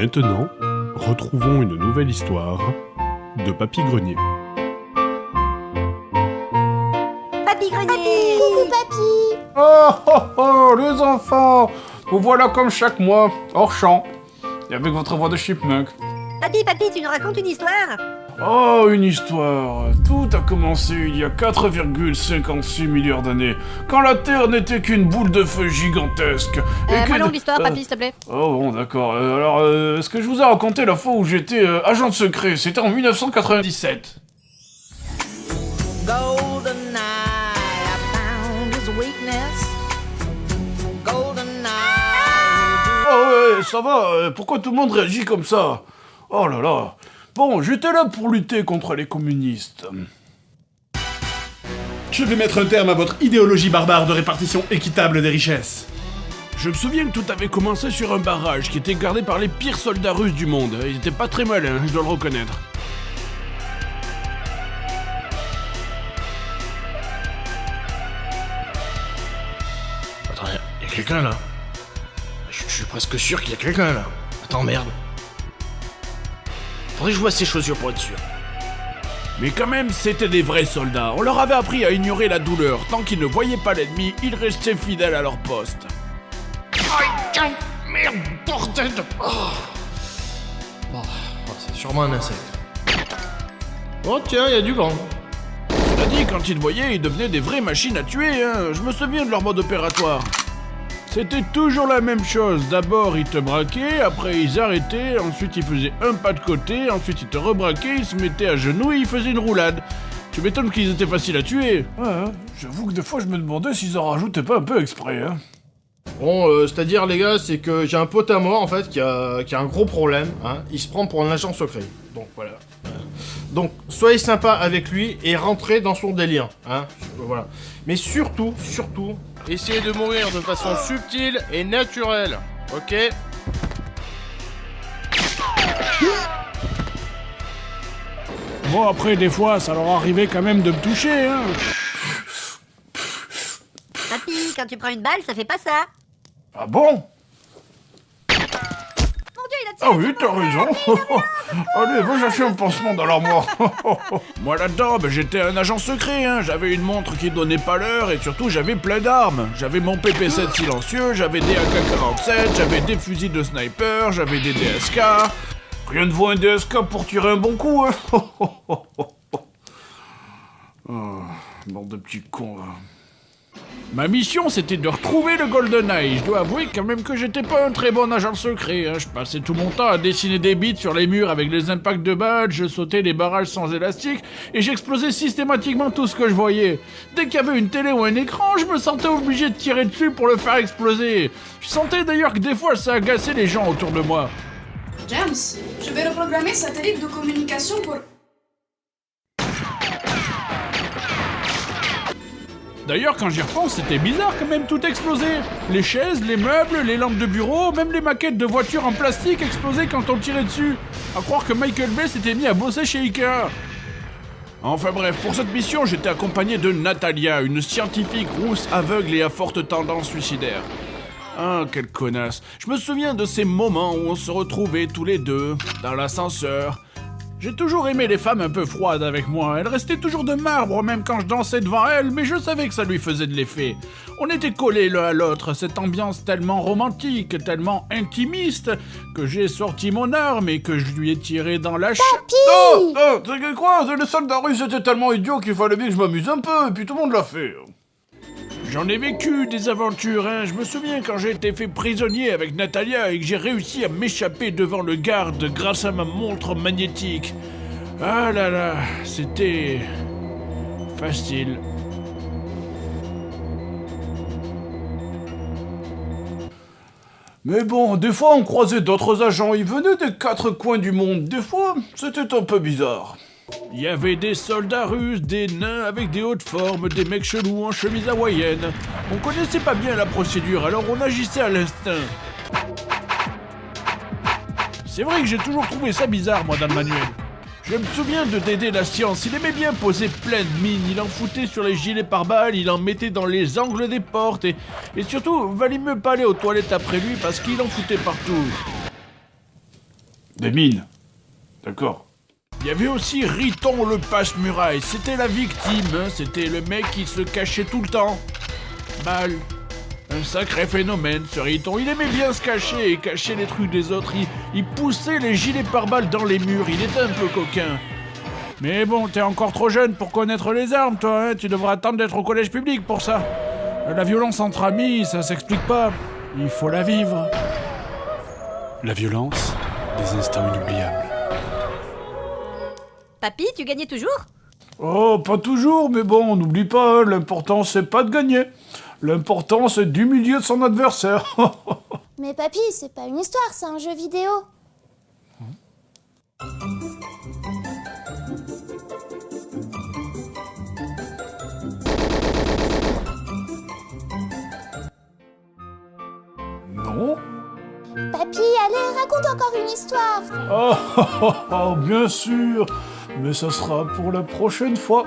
maintenant, retrouvons une nouvelle histoire de Papy Grenier. Papy Grenier! Coucou Papy! Oh oh oh, les enfants! Vous voilà comme chaque mois, hors champ, et avec votre voix de chipmunk. Papy, tu nous racontes une histoire? Oh, une histoire. Tout a commencé il y a 4,56 milliards d'années, quand la Terre n'était qu'une boule de feu gigantesque. Pas longue l'histoire, Papy, s'il te plaît. Oh bon, d'accord. Alors, est-ce que je vous ai raconté la fois où j'étais agent de secret? C'était en 1997. GoldenEye, I found his weakness. GoldenEye. Oh ouais, ça va, pourquoi tout le monde réagit comme ça? Oh là là. Bon, j'étais là pour lutter contre les communistes. Je vais mettre un terme à votre idéologie barbare de répartition équitable des richesses. Je me souviens que tout avait commencé sur un barrage qui était gardé par les pires soldats russes du monde. Ils étaient pas très malins, je dois le reconnaître. Attends, y'a quelqu'un là. Je suis presque sûr qu'il y a quelqu'un là. Attends, merde. Faudrait que je vois ses chaussures pour être sûr. Mais quand même, c'était des vrais soldats. On leur avait appris à ignorer la douleur. Tant qu'ils ne voyaient pas l'ennemi, ils restaient fidèles à leur poste. Aïe, tiens, merde, bordel de... Bon, c'est sûrement un insecte. Oh tiens, y'a du vent. Cela dit, quand ils voyaient, ils devenaient des vraies machines à tuer, hein. Je me souviens de leur mode opératoire. C'était toujours la même chose. D'abord, ils te braquaient, après ils arrêtaient, ensuite ils faisaient un pas de côté, ensuite ils te rebraquaient, ils se mettaient à genoux et ils faisaient une roulade. Tu m'étonnes qu'ils étaient faciles à tuer. Ouais, j'avoue que des fois je me demandais s'ils en rajoutaient pas un peu exprès, hein. Bon, c'est-à-dire les gars, c'est que j'ai un pote à moi en fait qui a un gros problème, hein. Il se prend pour un agent secret. Donc voilà. Donc soyez sympa avec lui et rentrez dans son délire, hein. Voilà. Mais surtout, essayez de mourir de façon subtile et naturelle, ok? Bon, après, des fois, ça leur arrivait quand même de me toucher, hein. Papy, quand tu prends une balle, ça fait pas ça. Ah bon? Mon Dieu, il a tiré. Ah oui, t'as raison. Allez, va chercher un pansement dans l'armoire. Moi là-dedans, j'étais un agent secret, hein. J'avais une montre qui donnait pas l'heure et surtout j'avais plein d'armes. J'avais mon PP7 silencieux, j'avais des AK-47, j'avais des fusils de sniper, j'avais des DSK. Rien ne vaut un DSK pour tirer un bon coup, hein. Oh, bande de petits cons, là. Ma mission, c'était de retrouver le GoldenEye. Je dois avouer quand même que j'étais pas un très bon agent secret, hein. Je passais tout mon temps à dessiner des bits sur les murs avec les impacts de balles, je sautais des barrages sans élastique, et j'explosais systématiquement tout ce que je voyais. Dès qu'il y avait une télé ou un écran, je me sentais obligé de tirer dessus pour le faire exploser. Je sentais d'ailleurs que des fois ça agaçait les gens autour de moi. James, je vais reprogrammer satellite de communication pour... D'ailleurs, quand j'y repense, c'était bizarre quand même, tout explosait. Les chaises, les meubles, les lampes de bureau, même les maquettes de voitures en plastique explosaient quand on tirait dessus. À croire que Michael Bay s'était mis à bosser chez Ikea. Enfin bref, pour cette mission, j'étais accompagné de Natalia, une scientifique rousse aveugle et à forte tendance suicidaire. Ah, quelle connasse. Je me souviens de ces moments où on se retrouvait tous les deux, dans l'ascenseur. J'ai toujours aimé les femmes un peu froides avec moi. Elle restait toujours de marbre même quand je dansais devant elle, mais je savais que ça lui faisait de l'effet. On était collés l'un à l'autre, cette ambiance tellement romantique, tellement intimiste, que j'ai sorti mon arme et que je lui ai tiré dans la Oh, t'inquiète quoi, les soldats russes étaient tellement idiots qu'il fallait bien que je m'amuse un peu, et puis tout le monde l'a fait. J'en ai vécu des aventures, hein. Je me souviens quand j'ai été fait prisonnier avec Natalia et que j'ai réussi à m'échapper devant le garde grâce à ma montre magnétique. Ah là là, c'était... facile. Mais bon, des fois on croisait d'autres agents, ils venaient des quatre coins du monde, des fois c'était un peu bizarre. Il y avait des soldats russes, des nains avec des hautes formes, des mecs chelous en chemise hawaïenne. On connaissait pas bien la procédure, alors on agissait à l'instinct. C'est vrai que j'ai toujours trouvé ça bizarre, moi, dans le manuel. Je me souviens de Dédé la science, il aimait bien poser plein de mines, il en foutait sur les gilets pare-balles, il en mettait dans les angles des portes, et surtout, valait mieux pas aller aux toilettes après lui parce qu'il en foutait partout. Des mines. D'accord. Il y avait aussi Riton le passe-muraille, c'était la victime, hein, c'était le mec qui se cachait tout le temps. Mal. Un sacré phénomène, ce Riton. Il aimait bien se cacher et cacher les trucs des autres. Il poussait les gilets pare-balles dans les murs, il était un peu coquin. Mais bon, t'es encore trop jeune pour connaître les armes, toi, hein. Tu devras attendre d'être au collège public pour ça. La violence entre amis, ça s'explique pas. Il faut la vivre. La violence, des instants inoubliables. Papy, tu gagnais toujours? Oh, pas toujours, mais bon, n'oublie pas, hein, l'important c'est pas de gagner. L'important c'est d'humilier son adversaire. Mais papy, c'est pas une histoire, c'est un jeu vidéo. Non? Papy, allez, raconte encore une histoire. Oh, bien sûr, mais ça sera pour la prochaine fois.